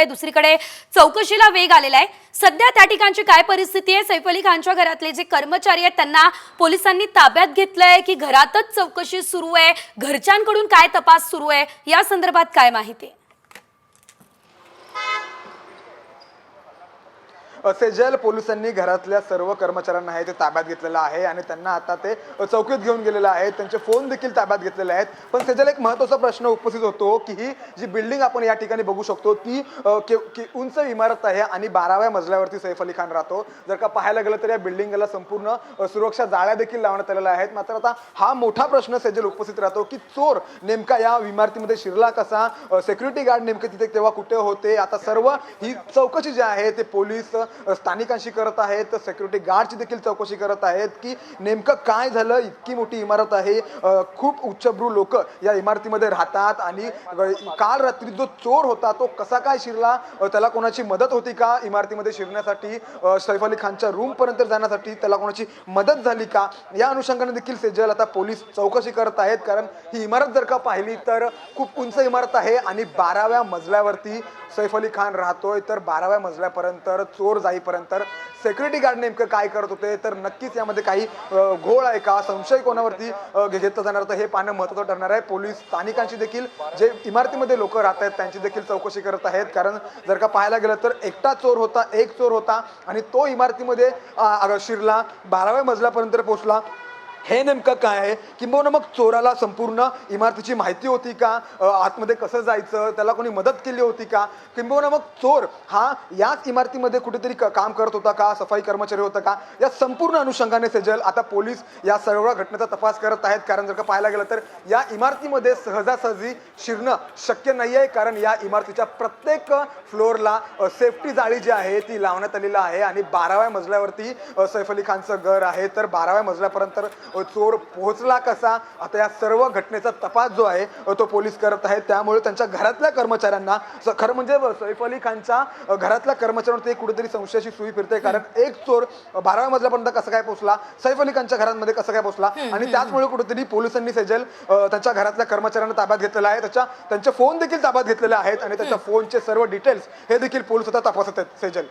आहे, दुसरीकडे चौकशीला वेग आलेला आहे। सध्या त्या ठिकाणची काय परिस्थिती आहे? सैफ अली खानच्या घरातले जे कर्मचारी आहेत त्यांना पोलिसांनी ताब्यात घेतलंय की घरातच चौकशी सुरू आहे? घरच्यांकडून काय तपास सुरू आहे या संदर्भात काय माहिती आहे? सेजल, पोलिसांनी घरातल्या सर्व कर्मचाऱ्यांना आहे ते ताब्यात घेतलेलं आहे आणि त्यांना आता ते चौकीत घेऊन गेलेलं आहे। त्यांचे फोन देखील ताब्यात घेतलेले आहेत। पण सेजल, एक महत्त्वाचा प्रश्न उपस्थित होतो की ही जी बिल्डिंग आपण या ठिकाणी बघू शकतो ती उंच इमारत आहे आणि 12व्या मजल्यावरती सैफ अली खान राहतो। जर का पाहायला गेलं तर या बिल्डिंगला संपूर्ण सुरक्षा जाळ्या देखील लावण्यात आलेल्या आहेत। मात्र आता हा मोठा प्रश्न सेजल उपस्थित राहतो की चोर नेमका या इमारतीमध्ये शिरला कसा? सिक्युरिटी गार्ड नेमके तिथे तेव्हा कुठे होते? आता सर्व ही चौकशी जी आहे ते पोलीस स्थानिकांशी करत आहेत, सिक्युरिटी गार्डची देखील चौकशी करत आहेत की नेमकं काय झालं। इतकी मोठी इमारत आहे, खूप उच्चभ्रू लोक या इमारतीमध्ये राहतात आणि काल रात्री जो चोर होता तो कसा काय शिरला? त्याला कोणाची मदत होती का इमारतीमध्ये शिरण्यासाठी? सैफ अली खानच्या रूम पर्यंत जाण्यासाठी त्याला कोणाची मदत झाली का? या अनुषंगाने देखील सेजल आता पोलीस चौकशी करत आहेत। कारण ही इमारत जर का पाहिली तर खूप उंच इमारत आहे आणि 12व्या मजल्यावरती सैफ अली खान राहतोय। तर 12व्या मजल्यापर्यंत चोर जाईपर्यंत सिक्युरिटी गार्ड नेमकं काय करत होते? तर नक्कीच यामध्ये काही घोळ आहे का? संशय कोणावरती घेतला जाणार तर हे पाहणं महत्त्वाचं ठरणार आहे। पोलीस स्थानिकांची देखील जे इमारतीमध्ये लोक राहत आहेत त्यांची देखील चौकशी करत आहेत। कारण जर का पाहायला गेलं तर एकटा चोर होता, एक चोर होता आणि तो इमारतीमध्ये शिरला, 12व्या मजल्यापर्यंत पोहोचला। हे नेमकं काय आहे? किंबहुना मग चोराला संपूर्ण इमारतीची माहिती होती का? आतमध्ये कसं जायचं त्याला कोणी मदत केली होती का? किंबहुना मग चोर हा याच इमारतीमध्ये कुठेतरी काम करत होता का? सफाई कर्मचारी होता का? या संपूर्ण अनुषंगाने सेजल आता पोलीस या सर्व घटनेचा तपास करत आहेत। कारण जर का पाहायला गेलं तर या इमारतीमध्ये सहजासहजी शिरणं शक्य नाही आहे। कारण या इमारतीच्या प्रत्येक फ्लोअरला सेफ्टी जाळी जी आहे ती लावण्यात आलेली आहे आणि 12व्या मजल्यावरती सैफ अली खानचं घर आहे। तर 12व्या मजल्यापर्यंत चोर पोहोचला कसा? आता या सर्व घटनेचा तपास जो आहे तो पोलीस करत आहेत। त्यामुळे त्यांच्या घरातल्या कर्मचाऱ्यांना, खरं म्हणजे सैफ अली खानच्या घरातल्या कर्मचाऱ्यांवर ते कुठेतरी संशयाची सुई फिरते। कारण एक चोर 12व्या मजल्यापर्यंत कसं काय पोहोचला? सैफ अली खानच्या घरामध्ये कसं काय पोहोचला? आणि त्याचमुळे कुठेतरी पोलिसांनी सेजल त्यांच्या घरातल्या कर्मचाऱ्यांना ताब्यात घेतलेला आहे। त्यांचे फोन देखील ताब्यात घेतलेले आहेत आणि त्याच्या फोनचे सर्व डिटेल्स हे देखील पोलीस आता तपासत आहेत। सेजल,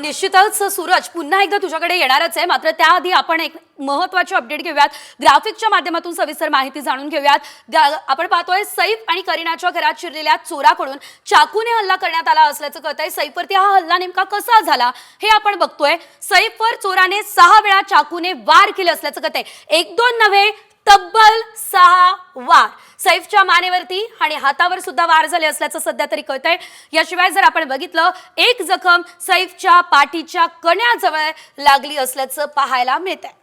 निश्चितच सूरज पुन्हा एकदा तुझ्याकडे येणारच आहे। मात्र त्याआधी आपण एक महत्त्वाची अपडेट घेऊयात, ग्राफिकच्या माध्यमातून सविस्तर माहिती जाणून घेऊयात। आपण पाहतोय सैफ आणि करीनाच्या घरात शिरलेल्या चोराकडून चाकूने हल्ला करण्यात आला असल्याचं कळतंय। सैफवरती हा हल्ला नेमका कसा झाला हे आपण बघतोय। सैफवर चोराने 6 वेळा चाकूने वार केले असल्याचं कळतंय। 1-2 नव्हे, तब्बल 6 वार सैफच्या मानेवरती आणि हातावर सुद्धा वार झाले असल्याचं सध्या तरी कळतंय। याशिवाय जर आपण बघितलं, एक जखम सैफच्या पाठीच्या कण्याजवळ लागली असल्याचं पाहायला मिळतंय।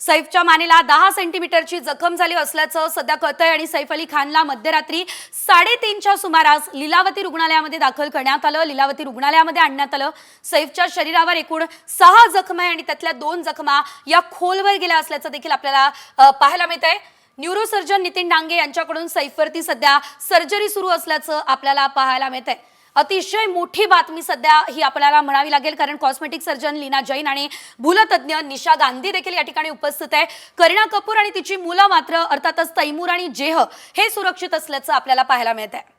सैफच्या मानेला 10 सेंटीमीटरची जखम झाली असल्याचं सध्या कळतंय आणि सैफ अली खानला मध्यरात्री 3:30च्या सुमारास लीलावती रुग्णालयामध्ये दाखल करण्यात आलं, लीलावती रुग्णालयामध्ये आणण्यात आलं। सैफच्या शरीरावर एकूण 6 जखमा आणि त्यातल्या 2 जखमा या खोलवर गेल्या असल्याचं देखील आपल्याला पाहायला मिळतंय। न्यूरोसर्जन नितीन डांगे यांच्याकडून सैफवरती सध्या सर्जरी सुरू असल्याचं आपल्याला पाहायला मिळतंय। अतिशय मोठी बातमी सध्या ही आपल्याला म्हणावी लागेल, कारण कॉस्मेटिक सर्जन लीना जैन आणि भूलतज्ञ निशा गांधी देखील या ठिकाणी उपस्थित आहे। करीना कपूर आणि तिची मुलं मात्र अर्थातच तैमूर आणि जेह हे सुरक्षित असल्याचं आपल्याला पाहायला मिळत आहे।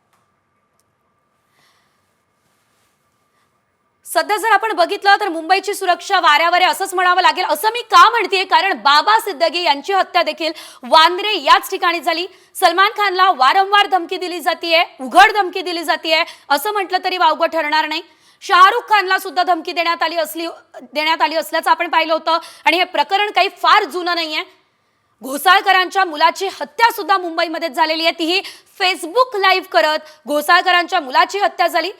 सध्या जर आपण बघितलं तर मुंबईची सुरक्षा वाऱ्यावर आहे असंच म्हणावं लागेल। असं मी का म्हणतेय, कारण बाबा सिद्दगी यांची हत्या देखील वांद्रे याच ठिकाणी झाली। सलमान खानला वारंवार धमकी दिली जातीये, उघड धमकी दिली जातीये असं म्हटलं तरी वावगं ठरणार नाही। शाहरुख खानला सुद्धा धमकी देण्यात आली असल्याचं आपण पाहिलं होतं आणि हे प्रकरण काही फार जुनं नाहीये। घोसाळकरांच्या मुलाची हत्या सुद्धा मुंबईमध्येच झालेली आहे, तीही फेसबुक लाईव्ह करत घोसाळकरांच्या मुलाची हत्या झाली।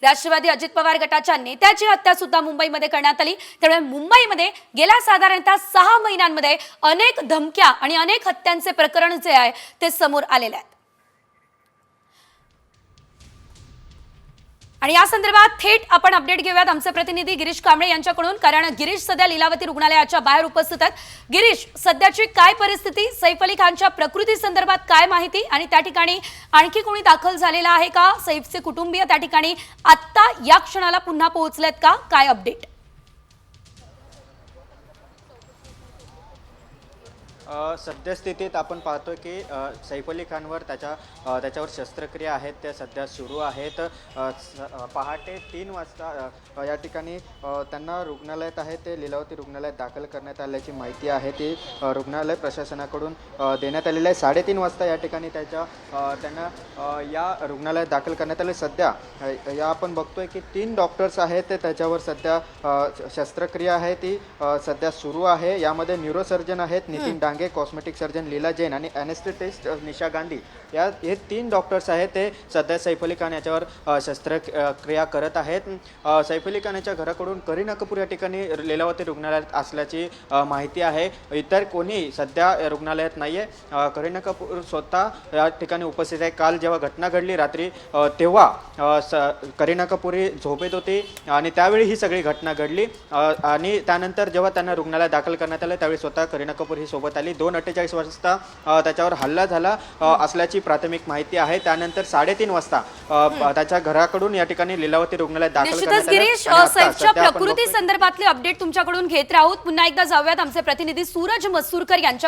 राष्ट्रवादी अजित पवार गटाच्या नेत्याची हत्या सुद्धा मुंबईमध्ये करण्यात आली। त्यामुळे मुंबईमध्ये गेल्या साधारणतः 6 महिन्यांमध्ये अनेक धमक्या आणि अनेक हत्यांचे प्रकरण जे आहे ते समोर आलेले आहेत। आणि या संदर्भात थेट आपण अपडेट घेऊयात आमचे प्रतिनिधी गिरीश कांबळे यांच्याकडून, कारण गिरीश सध्या लीलावती रुग्णालयाच्या बाहेर उपस्थित आहेत। गिरीश, सध्याची काय परिस्थिती? सैफ अली खानच्या प्रकृती संदर्भात काय माहिती आणि त्या ठिकाणी आणखी कोणी दाखल झालेला आहे का? सैफचे कुटुंबीय त्या ठिकाणी आत्ता या क्षणाला पुन्हा पोहोचलेत का? काय अपडेट? सद्यस्थितीत आपण पाहतो की सैफ अली खानवर त्याच्यावर शस्त्रक्रिया आहेत त्या सध्या सुरू आहेत. पहाटे 3 वाजता या ठिकाणी त्यांना रुग्णालयात आहे ते लीलावती रुग्णालयात दाखल करण्यात आल्याची माहिती आहे. ती रुग्णालय प्रशासनाकडून देण्यात आलेली आहे. 3:30 वाजता या ठिकाणी त्यांना या रुग्णालयात दाखल करण्यात आले. सध्या या आपण बघतोय की 3 डॉक्टर्स आहेत ते त्याच्यावर सध्या शस्त्रक्रिया आहे ती सध्या सुरू आहे. यामध्ये न्यूरोसर्जन आहेत नितीन डांगे, कॉस्मेटिक सर्जन लीला जैन आणि ॲनेस्थेटिस्ट निशा गांधी. हे 3 डॉक्टर्स आहेत ते सध्या सैफ अली खान याच्यावर शस्त्रक्रिया करत आहेत. सैफ अली खान याच्या घराकडून करीना कपूर या ठिकाणी लीलावती रुग्णालयात असल्याची माहिती आहे. इतर कोणी सध्या रुग्णालयात नाही आहे. करीना कपूर स्वतः या ठिकाणी उपस्थित आहे. काल जेव्हा घटना घडली रात्री तेव्हा करीना कपूर ही झोपेत होती आणि त्यावेळी ही सगळी घटना घडली आणि त्यानंतर जेव्हा त्यांना रुग्णालयात दाखल करण्यात आलं त्यावेळी स्वतः करीना कपूर ही सोबत आली. 2:48 वाजता त्याच्यावर हल्ला झाला असल्याची प्राथमिक माहिती आहे. त्यानंतर 3:30 वाजता त्याच्या घराकडून या ठिकाणी लीलावती रुग्णालयात दाखल निश्चितच करण्यात गिरीश, आलं. सैफच्या प्रकृती संदर्भातले अपडेट तुमच्याकडून घेत राहूत. पुन्हा एकदा जाऊयात आमचे प्रतिनिधी सूरज मसूरकर यांच्या